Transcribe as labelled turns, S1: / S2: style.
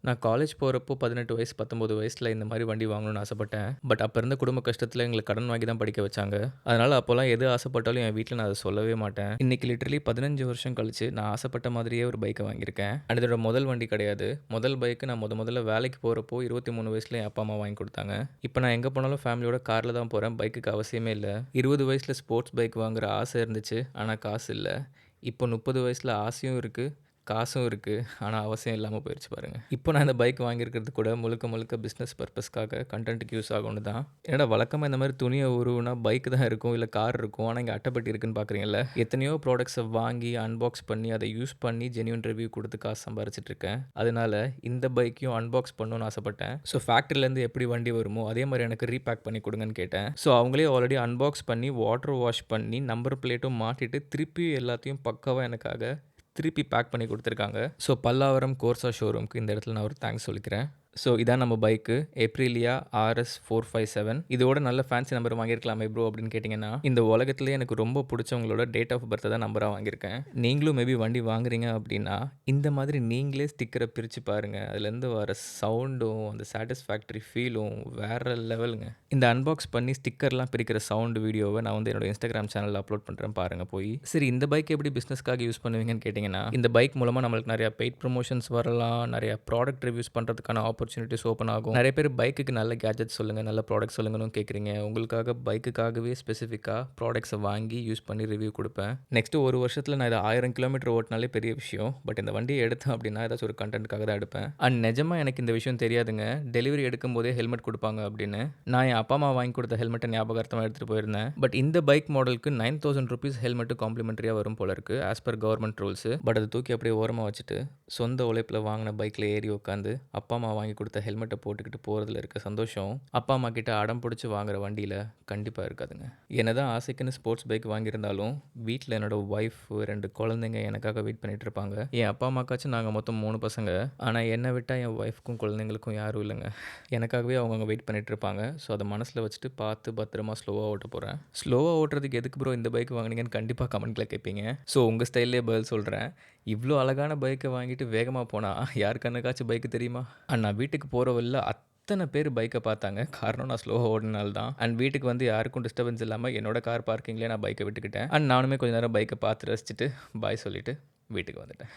S1: நான் காலேஜ் போறப்போ 18 வயசு, 19 வயசுல இந்த மாரி வண்டி வாங்கணும்னு ஆசைப்பட்டேன். பட் அப்ப இருந்த குடும்ப கஷ்டத்துல எங்கள கடன் வாங்கி தான் படிக்க வச்சாங்க. அதனால அப்போலாம் எது ஆசைப்பட்டாலும் என் வீட்ல நான் அத சொல்லவே மாட்டேன். இன்னைக்கு லிட்டரலி 15 வருஷம் கழிச்சு நான் ஆசைப்பட்ட மாதிரியே ஒரு பைக்க வாங்கியிருக்கேன். அண்ட் இதோட முதல் வண்டி கிடையாது. முதல் பைக் நான் முதல்ல வேலைக்கு போறப்போ 23 வயசுல என் அப்பா, அம்மா வாங்கி குடுத்தாங்க. இப்ப நான் எங்க போனாலும் ஃபேமிலியோட கார்ல தான் போறேன். பைக்குக்கு அவசியமே இல்ல. 20 வயசுல ஸ்போர்ட்ஸ் பைக் வாங்குற ஆசை இருந்துச்சு. ஆனா காசு இல்ல. இப்போ 30 வயசுல ஆசையும் இருக்கு. காசும் இருக்கு. ஆனா, அவசியம் இல்லாம போயிருச்சு பாருங்க. இப்போ நான் இந்த பைக் வாங்கியிருக்கிறது கூட முழுக்க முழுக்க பிசினஸ் பர்ப்பஸ்க்காக கன்டென்ட்க்கு யூஸ் ஆகும்னு தான். என்னடா வழக்கமா இந்த மாரி துணிய உருவுனா பைக் தான் இருக்கும், இல்ல கார் இருக்கும். ஆனா, இங்க அட்டைப்பெட்டி இருக்குன்னு பார்க்குறீங்கல்ல. எத்தனையோ ப்ராடக்ட்ஸ வாங்கி, அன்பாக்ஸ் பண்ணி, அத யூஸ் பண்ணி ஜென்யூன் ரிவ்யூ குடுத்து காசு சம்பாரிச்சுட்டு இருக்கேன். அதனால இந்த பைக்கையும் அன்பாக்ஸ் பண்ணணும்னு ஆசைப்பட்டேன். ஸோ ஃபேக்ட்ரிலேருந்து எப்படி வண்டி வருமோ, அதே மாரி எனக்கு ரீபேக் பண்ணி குடுங்கன்னு கேட்டேன். ஸோ அவங்களே ஆல்ரெடி அன்பாக்ஸ் பண்ணி, வாட்டர் வாஷ் பண்ணி, நம்பர் பிளேட்டும் மாட்டிட்டு, திருப்பி எல்லாத்தையும் பக்காவா எனக்காக திருப்பி பேக் பண்ணி குடுத்துருக்காங்க. ஸோ பல்லாவரம் கோர்ஸா ஷோரூம்க்கு இந்த இடத்துல நான் ஒரு தேங்க்ஸ் சொல்லிக்கிறேன். ஸோ இதான் நம்ம பைக்கு ஏப்ரிலியா RS 457. இதோட நல்ல ஃபேன்சி நம்பர் வாங்கியிருக்கலாமே ப்ரோ அப்படின்னு கேட்டிங்கன்னா, இந்த உலகத்திலேயே எனக்கு ரொம்ப பிடிச்சவங்களோட டேட் ஆஃப் பர்த்தை தான் நம்பராக வாங்கியிருக்கேன். நீங்களும் மேபி வண்டி வாங்குறீங்க அப்படின்னா, இந்த மாதிரி நீங்களே ஸ்டிக்கரை பிரித்து பாருங்கள். அதுலேருந்து வர சவுண்டும் அந்த சாட்டிஸ்ஃபேக்டரி ஃபீலும் வேறு லெவலுங்க. இந்த அன்பாக்ஸ் பண்ணி ஸ்டிக்கர்லாம் பிரிக்கிற சவுண்ட் வீடியோவை நான் வந்து என்னோட இன்ஸ்டாகிராம் சேனலில் அப்லோட் பண்ணுறேன் பாருங்கள் போய். சரி இந்த பைக் எப்படி பிஸ்னஸ்க்காக யூஸ் பண்ணுவீங்கன்னு கேட்டிங்கன்னா, இந்த பைக் மூலமாக நம்மளுக்கு நிறையா பெய்ட் ப்ரொமோஷன்ஸ் வரலாம், நிறையா ப்ராடக்ட் ரிவ்யூஸ் பண்ணுறதுக்கான ஆப்பர்ச்சுனிட்டிஸ் ஓப்பன் ஆகும். நிறைய பேர் பைக்குக்கு நல்ல கேட்ஜெட் சொல்லுங்கள், நல்ல ப்ராடக்ட் சொல்லுங்கன்னு கேட்குறீங்க. உங்களுக்காக பைக்குக்காகவே ஸ்பெசிஃபிக்காக ப்ராடக்ட்ஸை வாங்கி யூஸ் பண்ணி ரிவ்யூ கொடுப்பேன். நெக்ஸ்ட்டு ஒரு வருஷத்தில் நான் இதை 1000 கிலோமீட்டர் ஓட்டினாலே பெரிய விஷயம். பட் இந்த வண்டியை எடுத்தேன் அப்படின்னா ஏதாச்சும் ஒரு கண்டென்ட்காக தான் எடுப்பேன். அண்ட் நிஜமாக எனக்கு இந்த விஷயம் தெரியாதுங்க. டெலிவரி எடுக்கும் போதே ஹெல்மெட் கொடுப்பாங்க அப்படின்னு. நான் என் அப்பா அம்மா வாங்கி கொடுத்த ஹெல்மெட்டை ஞாபகார்த்தமாக எடுத்துகிட்டு போயிருந்தேன். பட் இந்த பைக் மாடலுக்கு 9000 ருபீஸ் ஹெல்மெட்டு காம்ப்ளிமெண்ட்ரியாக வரும் போல இருக்கு as per government rules. But அதை தூக்கி அப்படியே ஓரமாக வச்சுட்டு சொந்த உழைப்பில் வாங்கின பைக்கில் ஏறி உட்காந்து அப்பா அம்மா வாங்கி கொடுத்த ஹெல்மெட்டை போட்டுக்கிட்டு போகிறதுல இருக்க சந்தோஷம் அப்பா அம்மா கிட்ட அடம் பிடிச்சி வாங்குற வண்டியில் கண்டிப்பாக இருக்காதுங்க. என்னதான் ஆசைக்குன்னு ஸ்போர்ட்ஸ் பைக் வாங்கியிருந்தாலும் வீட்டில் என்னோட ஒய்ஃப் 2 குழந்தைங்க எனக்காக வெயிட் பண்ணிட்டு இருப்பாங்க. என் அப்பா அம்மாக்காச்சும் நாங்கள் மொத்தம் 3 பசங்க. ஆனால் என்னை விட்டால் என் ஒய்ஃப்க்கும் குழந்தைங்களுக்கும் யாரும் இல்லைங்க. எனக்காகவே அவங்க வெயிட் பண்ணிட்டு இருப்பாங்க. ஸோ அதை மனசில் வச்சுட்டு பார்த்து பத்திரமா ஸ்லோவாக ஓட்ட போகிறேன். ஸ்லோவாக ஓட்டுறதுக்கு எதுக்கு ப்ரோ இந்த பைக் வாங்கினீங்கன்னு கண்டிப்பாக கமெண்ட்டில் கேட்பீங்க. ஸோ உங்கள் ஸ்டைல்லே பதில் சொல்கிறேன். இவ்வளோ அழகான பைக்கை வாங்கிட்டு வேகமாக போனால் யார் கண்ணுக்காச்சும் பைக்கு தெரியுமா? அண்ட் நான் வீட்டுக்கு போகிற வழியில் அத்தனை பேர் பைக்கை பார்த்தாங்க. காரணம் நான் ஸ்லோவாக ஓடினால தான். அண்ட் வீட்டுக்கு வந்து யாருக்கும் டிஸ்டர்பன்ஸ் இல்லாமல் என்னோட கார் பார்க்கிங்லேயே நான் பைக்கை விட்டுக்கிட்டேன். அண்ட் நானுமே கொஞ்சம் நேரம் பைக்கை பார்த்து ரசிச்சுட்டு பாய் சொல்லிவிட்டு வீட்டுக்கு வந்துட்டேன்.